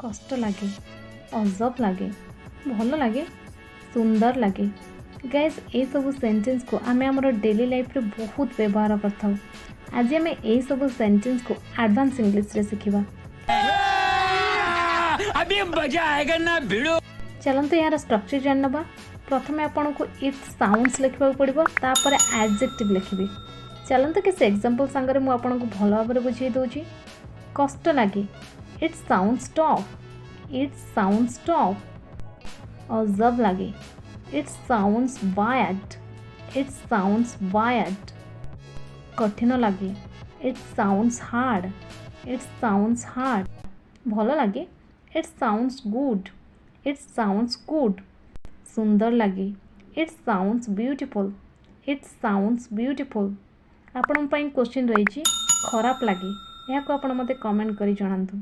कष्ट लगे, अजब लगे, भल लगे, सुंदर लगे। गाइस ये सब सेंटेंस को आम आम डेली लाइफ रे बहुत व्यवहार करता। आज आम ये सब सेंटेंस को एडवांस इंग्लिश रे शिखिबा। अभी मजा आएगा ना भिड़ो। चलते यार स्ट्रक्चर जान नबा। प्रथम आपन को इट साउंड्स लिखा पड़ो, तापर एडजेक्टिव लिखिबे। चलते किसी एग्जांपल संगे मु आपन को भल भाव बुझे दूची। कष्ट लगे, it sounds tough, it sounds tough. अजब लगे, it sounds wired, it sounds wired. कठिन लगे, it sounds hard, it sounds hard. भल लगे, it sounds good, it sounds good. सुंदर लगे, it sounds beautiful, it sounds beautiful. आपण क्वेश्चन रही खराब लगे, यहाँ को आप मते कमेंट करी जणांतु।